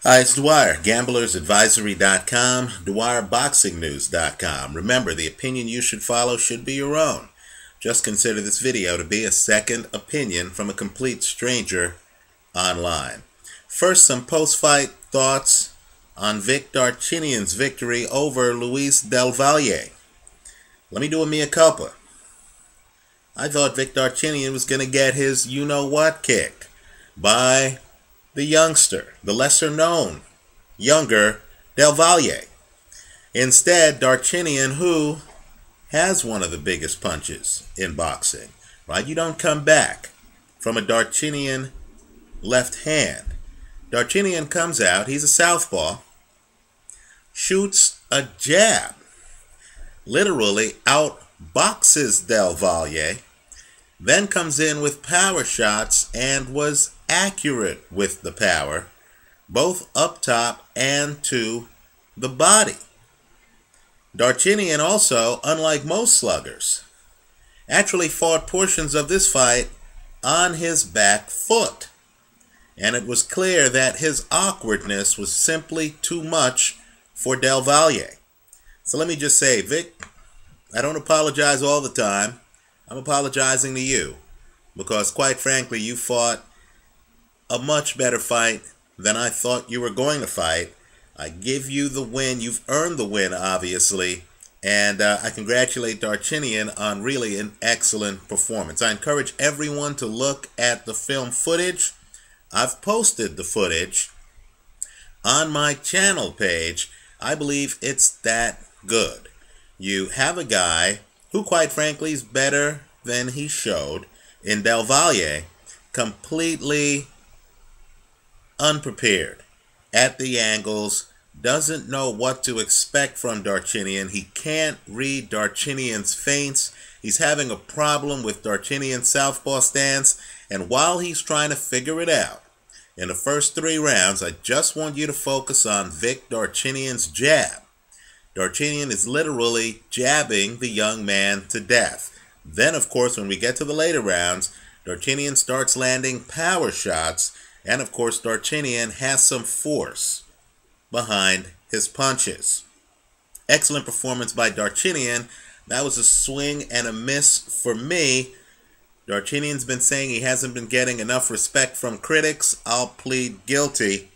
Hi, it's Dwyer, gamblersadvisory.com, dwyerboxingnews.com. Remember, the opinion you should follow should be your own. Just consider this video to be a second opinion from a complete stranger online. First, some post-fight thoughts on Vic Darchinyan's victory over Luis Del Valle. Let me do a mea culpa. I thought Vic Darchinyan was going to get his you-know-what kicked by the youngster, the lesser-known, younger Del Valle. Instead, Darchinyan, who has one of the biggest punches in boxing, right? You don't come back from a Darchinyan left hand. Darchinyan comes out, he's a southpaw, shoots a jab, literally outboxes Del Valle, then comes in with power shots and was accurate with the power, both up top and to the body. Darchinyan also, unlike most sluggers, actually fought portions of this fight on his back foot. And it was clear that his awkwardness was simply too much for Del Valle. So let me just say, Vic, I don't apologize all the time. I'm apologizing to you because, quite frankly, you fought a much better fight than I thought you were going to fight. I give you the win. You've earned the win, obviously, and I congratulate Darchinyan on really an excellent performance. I encourage everyone to look at the film footage. I've posted the footage on my channel page. I believe it's that good. You have a guy who, quite frankly, is better than he showed in Del Valle, completely unprepared at the angles, doesn't know what to expect from Darchinyan. He can't read Darchinyan's feints. He's having a problem with Darchinyan's southpaw stance, and while he's trying to figure it out, in the first 3 rounds, I just want you to focus on Vic Darchinyan's jab. Darchinyan is literally jabbing the young man to death. Then, of course, when we get to the later rounds, Darchinyan starts landing power shots, and of course, Darchinyan has some force behind his punches. Excellent performance by Darchinyan. That was a swing and a miss for me. Darchinyan's been saying he hasn't been getting enough respect from critics. I'll plead guilty.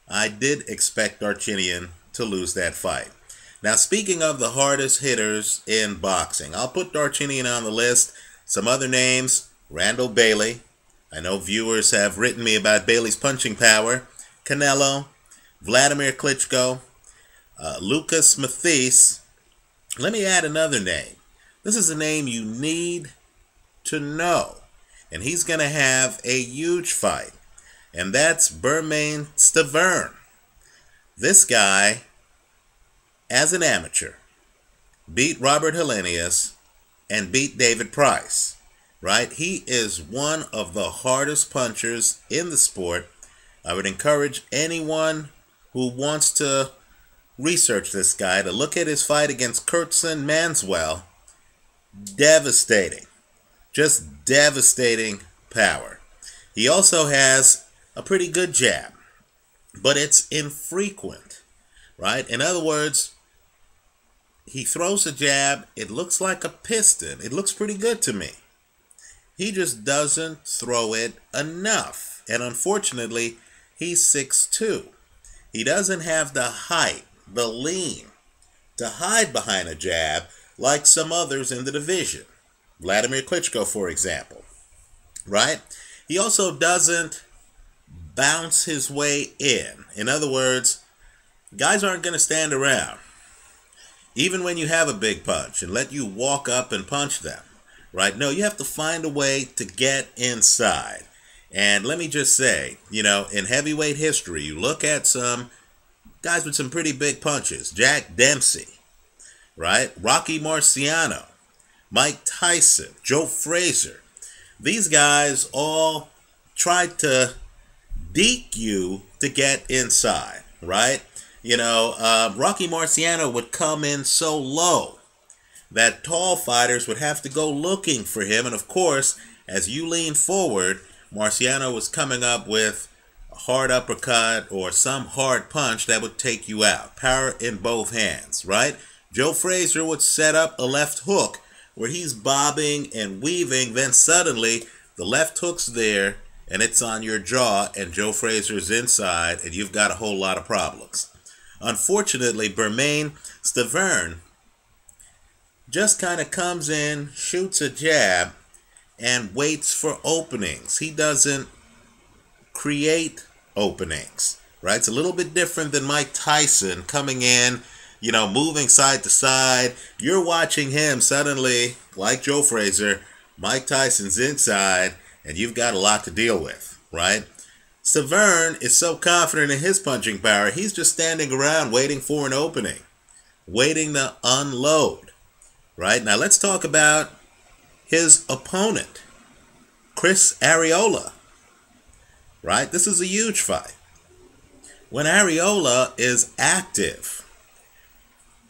I did expect Darchinyan to lose that fight. Now, speaking of the hardest hitters in boxing, I'll put Darchinyan on the list. Some other names: Randall Bailey. I know viewers have written me about Bailey's punching power. Canelo, Vladimir Klitschko, Lucas Mathis. Let me add another name. This is a name you need to know, and he's going to have a huge fight, and that's Bermane Stiverne. This guy, as an amateur, beat Robert Helenius and beat David Price, right? He is one of the hardest punchers in the sport. I would encourage anyone who wants to research this guy to look at his fight against Kurtzman Manswell. Devastating. Just devastating power. He also has a pretty good jab, but it's infrequent, right? In other words, he throws a jab, it looks like a piston. It looks pretty good to me. He just doesn't throw it enough. And unfortunately, he's 6'2". He doesn't have the height, the lean, to hide behind a jab like some others in the division. Vladimir Klitschko, for example, right? He also doesn't bounce his way in. In other words, guys aren't going to stand around, even when you have a big punch, and let you walk up and punch them, right? No, you have to find a way to get inside. And let me just say, you know, in heavyweight history, you look at some guys with some pretty big punches. Jack Dempsey, right? Rocky Marciano, Mike Tyson, Joe Frazier. These guys all tried to deke you to get inside, right? You know, Rocky Marciano would come in so low that tall fighters would have to go looking for him. And of course, as you lean forward, Marciano was coming up with a hard uppercut or some hard punch that would take you out. Power in both hands, right? Joe Frazier would set up a left hook where he's bobbing and weaving, then suddenly the left hook's there and it's on your jaw and Joe Frazier's inside and you've got a whole lot of problems. Unfortunately, Bermane Stiverne just kind of comes in, shoots a jab, and waits for openings. He doesn't create openings, right? It's a little bit different than Mike Tyson coming in, you know, moving side to side. You're watching him suddenly, like Joe Frazier, Mike Tyson's inside, and you've got a lot to deal with, right? Stiverne is so confident in his punching power, he's just standing around waiting for an opening, waiting to unload, right? Now let's talk about his opponent, Chris Arreola, right? This is a huge fight. When Arreola is active,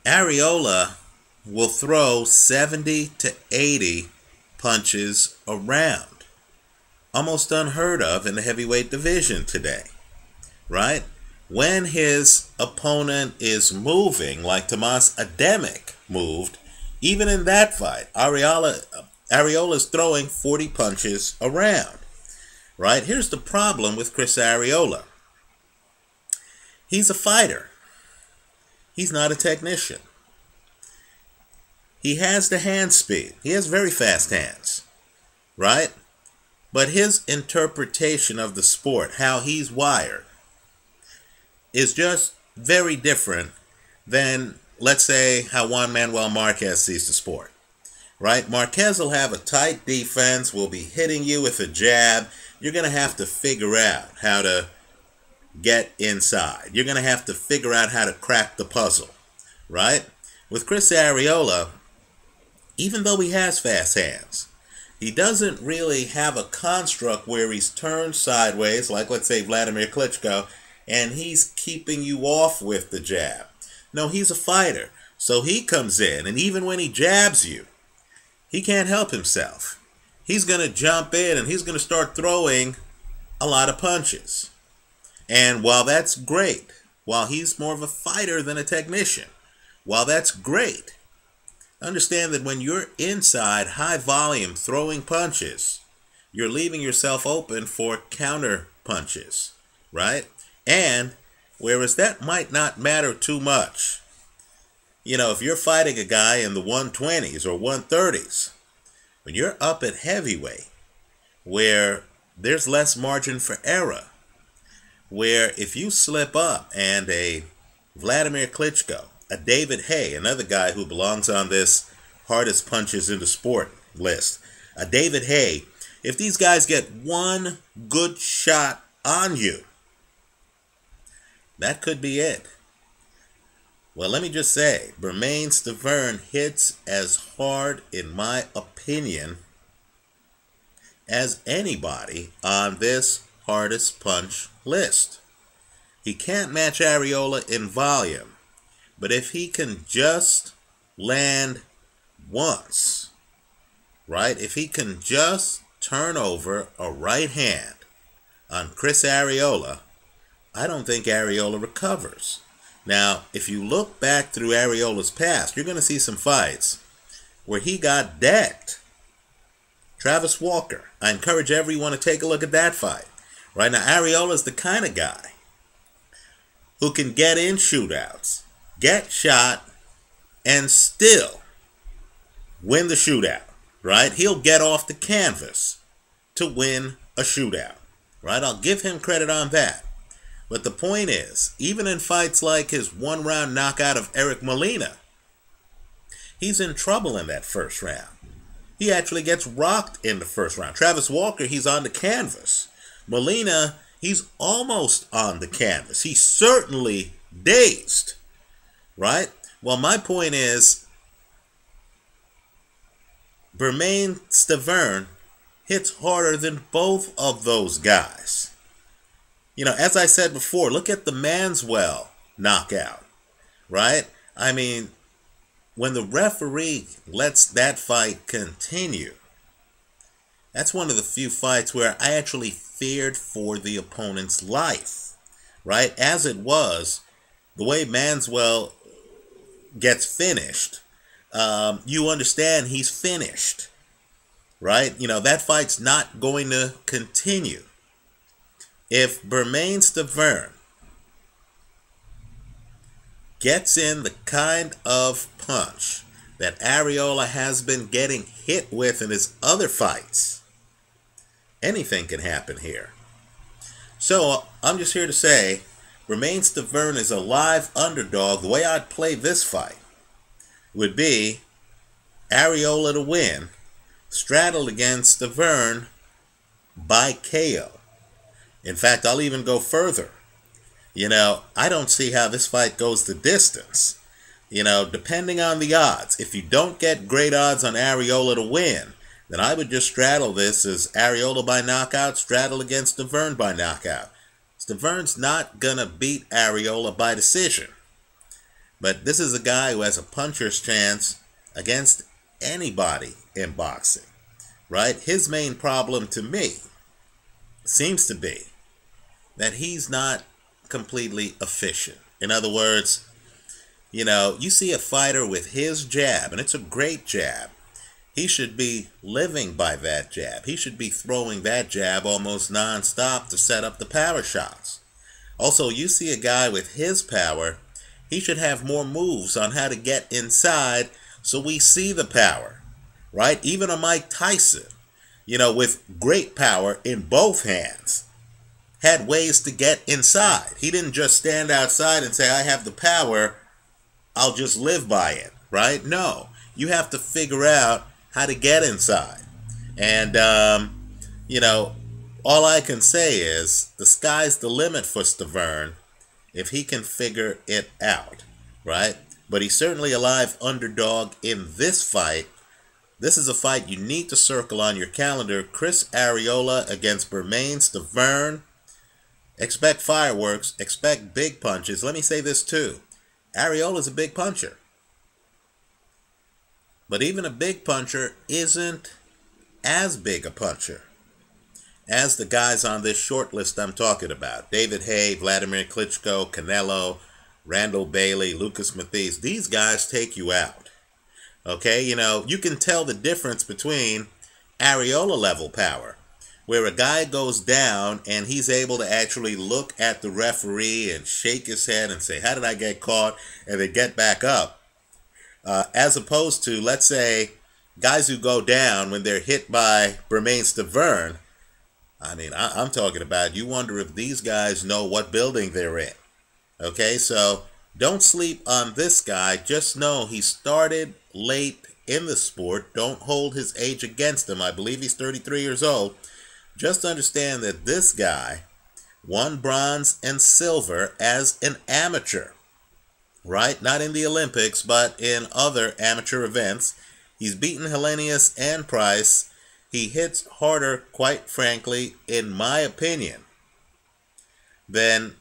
Arreola will throw 70 to 80 punches around. Almost unheard of in the heavyweight division today, right? When his opponent is moving, like Tomas Ademic moved, even in that fight, Arreola is throwing 40 punches around, right? Here's the problem with Chris Arreola. He's a fighter. He's not a technician. He has the hand speed. He has very fast hands, right? But his interpretation of the sport, how he's wired, is just very different than, let's say, how Juan Manuel Marquez sees the sport, right? Marquez will have a tight defense, will be hitting you with a jab. You're going to have to figure out how to get inside. You're going to have to figure out how to crack the puzzle, right? With Chris Arreola, even though he has fast hands, he doesn't really have a construct where he's turned sideways, like let's say Vladimir Klitschko, and he's keeping you off with the jab. No, he's a fighter. So he comes in, and even when he jabs you, he can't help himself. He's going to jump in, and he's going to start throwing a lot of punches. And while that's great, while he's more of a fighter than a technician, while that's great, understand that when you're inside high volume throwing punches, you're leaving yourself open for counter punches, right? And whereas that might not matter too much, you know, if you're fighting a guy in the 120s or 130s, when you're up at heavyweight, where there's less margin for error, where if you slip up and a Vladimir Klitschko, a David Haye, another guy who belongs on this hardest punches in the sport list, a David Haye, if these guys get one good shot on you, that could be it. Well, let me just say, Bermane Stiverne hits as hard, in my opinion, as anybody on this hardest punch list. He can't match Arreola in volume, but if he can just land once, right? If he can just turn over a right hand on Chris Arreola, I don't think Arreola recovers. Now, if you look back through Arreola's past, you're going to see some fights where he got decked. Travis Walker, I encourage everyone to take a look at that fight. Right now, Arreola's the kind of guy who can get in shootouts, get shot, and still win the shootout, right? He'll get off the canvas to win a shootout, right? I'll give him credit on that. But the point is, even in fights like his one-round knockout of Eric Molina, he's in trouble in that first round. He actually gets rocked in the first round. Travis Walker, he's on the canvas. Molina, he's almost on the canvas. He's certainly dazed, right? Well, my point is, Bermane Stiverne hits harder than both of those guys. You know, as I said before, look at the Manswell knockout, right? I mean, when the referee lets that fight continue, that's one of the few fights where I actually feared for the opponent's life, right? As it was, the way Manswell gets finished, you understand he's finished, right? You know, that fight's not going to continue. If Bermane Stiverne gets in the kind of punch that Arreola has been getting hit with in his other fights, anything can happen here. So I'm just here to say, Bermane Stiverne is a live underdog. The way I'd play this fight would be Arreola to win, straddled against Stiverne by KO. In fact, I'll even go further. You know, I don't see how this fight goes the distance. You know, depending on the odds. If you don't get great odds on Arreola to win, then I would just straddle this as Arreola by knockout, straddle against Stiverne by knockout. Stiverne's not going to beat Arreola by decision. But this is a guy who has a puncher's chance against anybody in boxing, right? His main problem to me seems to be that he's not completely efficient. In other words, you know, you see a fighter with his jab, and it's a great jab. He should be living by that jab. He should be throwing that jab almost non-stop to set up the power shots. Also, you see a guy with his power, he should have more moves on how to get inside so we see the power, right? Even a Mike Tyson, you know, with great power in both hands, had ways to get inside. He didn't just stand outside and say, I have the power, I'll just live by it, right? No, you have to figure out how to get inside. And, you know, all I can say is the sky's the limit for Stiverne if he can figure it out, right? But he's certainly a live underdog in this fight. This is a fight you need to circle on your calendar. Chris Arreola against Bermane Stiverne. Expect fireworks. Expect big punches. Let me say this too. Arreola's a big puncher. But even a big puncher isn't as big a puncher as the guys on this short list I'm talking about. David Haye, Vladimir Klitschko, Canelo, Randall Bailey, Lucas Mathies. These guys take you out. Okay, you know, you can tell the difference between Arreola level power, where a guy goes down and he's able to actually look at the referee and shake his head and say, how did I get caught? And then get back up. As opposed to, let's say, guys who go down when they're hit by Bermane Stiverne. I mean, I'm talking about, you wonder if these guys know what building they're in. Okay, so don't sleep on this guy. Just know he started late in the sport. Don't hold his age against him. I believe he's 33 years old. Just understand that this guy won bronze and silver as an amateur, right? Not in the Olympics, but in other amateur events. He's beaten Hellenius and Price. He hits harder, quite frankly, in my opinion, than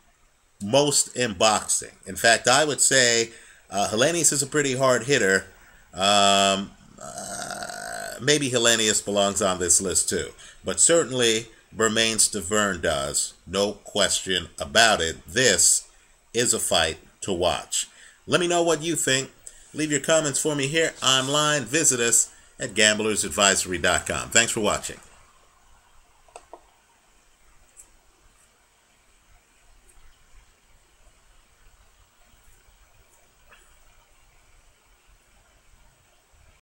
most in boxing. In fact, I would say Hellenius is a pretty hard hitter. Maybe Hellenius belongs on this list too. But certainly Bermane Stiverne does. No question about it. This is a fight to watch. Let me know what you think. Leave your comments for me here online. Visit us at gamblersadvisory.com. Thanks for watching.